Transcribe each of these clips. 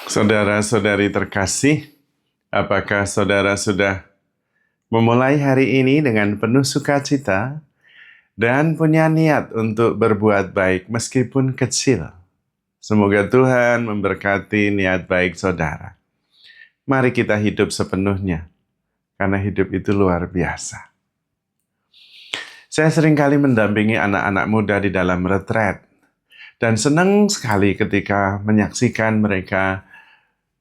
Saudara-saudari terkasih, apakah saudara sudah memulai hari ini dengan penuh sukacita dan punya niat untuk berbuat baik meskipun kecil? Semoga Tuhan memberkati niat baik saudara. Mari kita hidup sepenuhnya, karena hidup itu luar biasa. Saya seringkali mendampingi anak-anak muda di dalam retret, dan senang sekali ketika menyaksikan mereka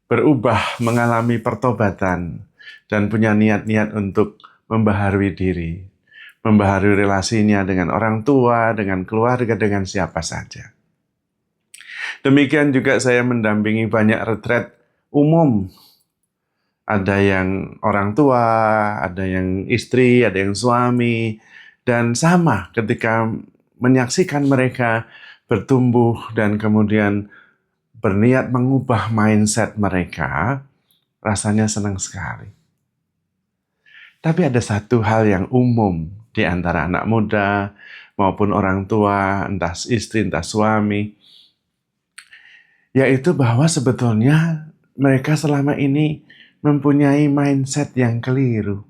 berubah, mengalami pertobatan, dan punya niat-niat untuk membaharui diri, membaharui relasinya dengan orang tua, dengan keluarga, dengan siapa saja. Demikian juga saya mendampingi banyak retret umum. Ada yang orang tua, ada yang istri, ada yang suami, dan sama ketika menyaksikan mereka bertumbuh dan kemudian berniat mengubah mindset mereka, rasanya senang sekali. Tapi ada satu hal yang umum di antara anak muda maupun orang tua, entah istri, entah suami, yaitu bahwa sebetulnya mereka selama ini mempunyai mindset yang keliru.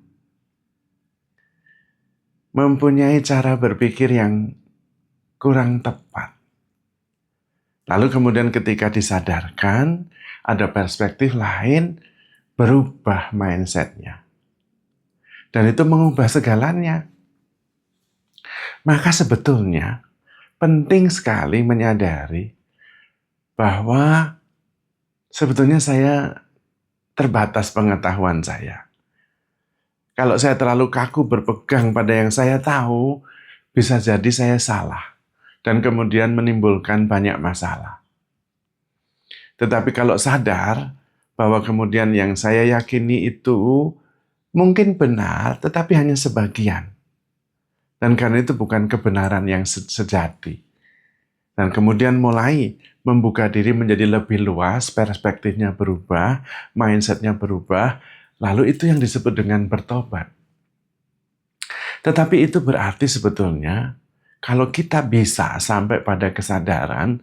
Mempunyai cara berpikir yang kurang tepat. Lalu kemudian ketika disadarkan, ada perspektif lain, berubah mindset-nya. Dan itu mengubah segalanya. Maka sebetulnya penting sekali menyadari bahwa sebetulnya saya terbatas pengetahuan saya. Kalau saya terlalu kaku berpegang pada yang saya tahu, bisa jadi saya salah dan kemudian menimbulkan banyak masalah. Tetapi kalau sadar bahwa kemudian yang saya yakini itu mungkin benar, tetapi hanya sebagian. Dan karena itu bukan kebenaran yang sejati. Dan kemudian mulai membuka diri menjadi lebih luas, perspektifnya berubah, mindsetnya berubah, lalu itu yang disebut dengan bertobat. Tetapi itu berarti sebetulnya, kalau kita bisa sampai pada kesadaran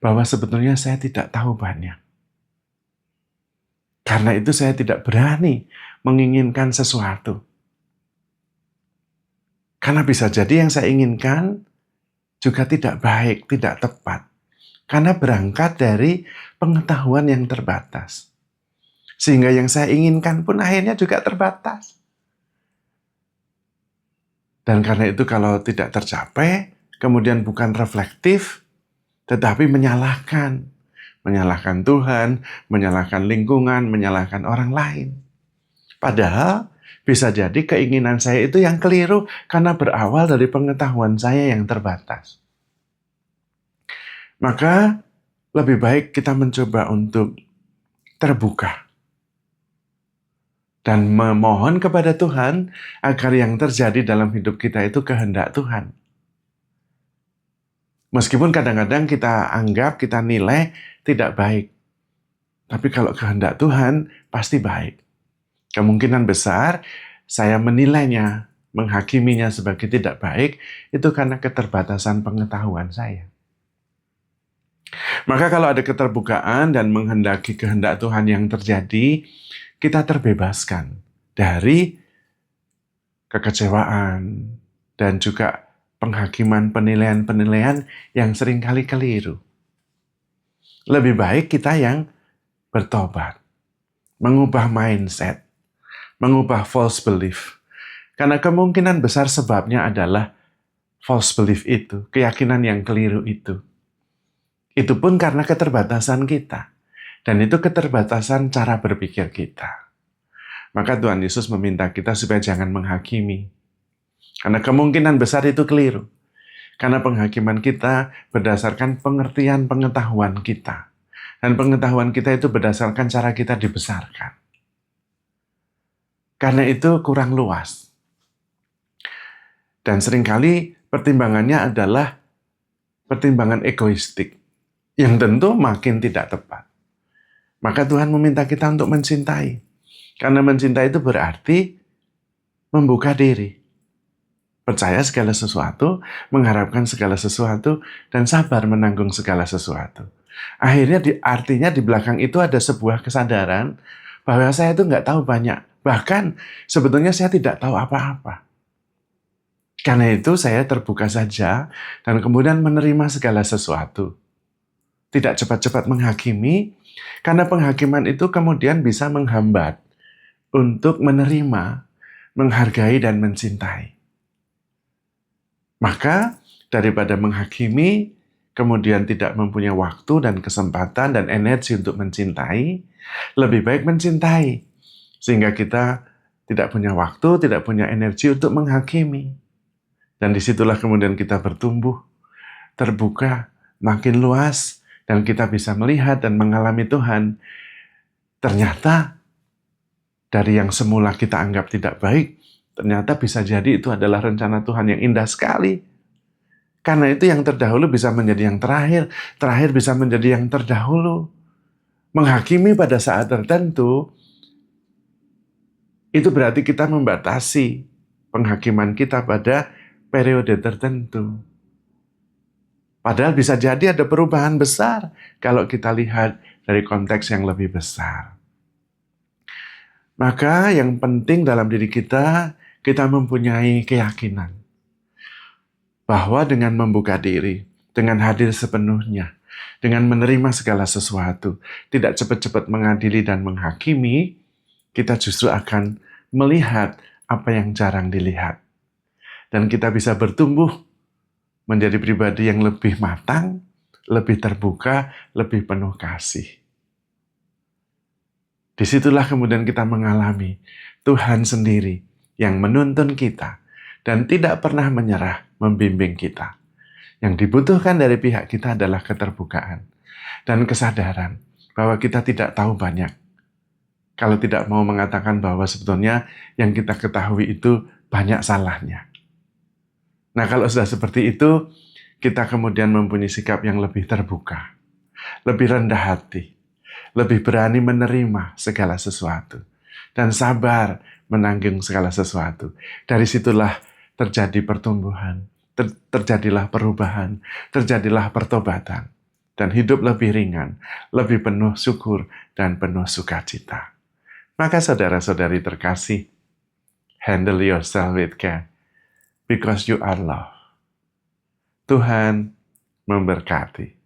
bahwa sebetulnya saya tidak tahu banyak. Karena itu saya tidak berani menginginkan sesuatu. Karena bisa jadi yang saya inginkan juga tidak baik, tidak tepat. Karena berangkat dari pengetahuan yang terbatas. Sehingga yang saya inginkan pun akhirnya juga terbatas. Dan karena itu kalau tidak tercapai, kemudian bukan reflektif, tetapi menyalahkan. Menyalahkan Tuhan, menyalahkan lingkungan, menyalahkan orang lain. Padahal bisa jadi keinginan saya itu yang keliru karena berawal dari pengetahuan saya yang terbatas. Maka lebih baik kita mencoba untuk terbuka dan memohon kepada Tuhan agar yang terjadi dalam hidup kita itu kehendak Tuhan. Meskipun kadang-kadang kita anggap, kita nilai tidak baik. Tapi kalau kehendak Tuhan pasti baik. Kemungkinan besar saya menilainya, menghakiminya sebagai tidak baik, itu karena keterbatasan pengetahuan saya. Maka kalau ada keterbukaan dan menghendaki kehendak Tuhan yang terjadi, kita terbebaskan dari kekecewaan dan juga penghakiman penilaian-penilaian yang seringkali keliru. Lebih baik kita yang bertobat, mengubah mindset, mengubah false belief. Karena kemungkinan besar sebabnya adalah false belief itu, keyakinan yang keliru itu. Itu pun karena keterbatasan kita. Dan itu keterbatasan cara berpikir kita. Maka Tuhan Yesus meminta kita supaya jangan menghakimi. Karena kemungkinan besar itu keliru. Karena penghakiman kita berdasarkan pengertian pengetahuan kita. Dan pengetahuan kita itu berdasarkan cara kita dibesarkan. Karena itu kurang luas. Dan seringkali pertimbangannya adalah pertimbangan egoistik. Yang tentu makin tidak tepat. Maka Tuhan meminta kita untuk mencintai. Karena mencintai itu berarti membuka diri. Percaya segala sesuatu, mengharapkan segala sesuatu, dan sabar menanggung segala sesuatu. Akhirnya artinya di belakang itu ada sebuah kesadaran bahwa saya itu nggak tahu banyak. Bahkan sebetulnya saya tidak tahu apa-apa. Karena itu saya terbuka saja dan kemudian menerima segala sesuatu. Tidak cepat-cepat menghakimi, karena penghakiman itu kemudian bisa menghambat untuk menerima, menghargai, dan mencintai. Maka daripada menghakimi, kemudian tidak mempunyai waktu dan kesempatan dan energi untuk mencintai, lebih baik mencintai. Sehingga kita tidak punya waktu, tidak punya energi untuk menghakimi. Dan disitulah kemudian kita bertumbuh, terbuka, makin luas, dan kita bisa melihat dan mengalami Tuhan. Ternyata dari yang semula kita anggap tidak baik, ternyata bisa jadi itu adalah rencana Tuhan yang indah sekali. Karena itu yang terdahulu bisa menjadi yang terakhir, terakhir bisa menjadi yang terdahulu. Menghakimi pada saat tertentu, itu berarti kita membatasi penghakiman kita pada periode tertentu. Padahal bisa jadi ada perubahan besar kalau kita lihat dari konteks yang lebih besar. Maka yang penting dalam diri kita mempunyai keyakinan bahwa dengan membuka diri, dengan hadir sepenuhnya, dengan menerima segala sesuatu, tidak cepat-cepat mengadili dan menghakimi, kita justru akan melihat apa yang jarang dilihat. Dan kita bisa bertumbuh menjadi pribadi yang lebih matang, lebih terbuka, lebih penuh kasih. Disitulah kemudian kita mengalami Tuhan sendiri yang menuntun kita dan tidak pernah menyerah membimbing kita. Yang dibutuhkan dari pihak kita adalah keterbukaan dan kesadaran bahwa kita tidak tahu banyak. Kalau tidak mau mengatakan bahwa sebetulnya yang kita ketahui itu banyak salahnya. Nah, kalau sudah seperti itu, kita kemudian mempunyai sikap yang lebih terbuka, lebih rendah hati, lebih berani menerima segala sesuatu, dan sabar menanggung segala sesuatu. Dari situlah terjadi pertumbuhan, terjadilah perubahan, terjadilah pertobatan, dan hidup lebih ringan, lebih penuh syukur, dan penuh sukacita. Maka saudara-saudari terkasih, handle yourself with care, because you are loved. Tuhan memberkati.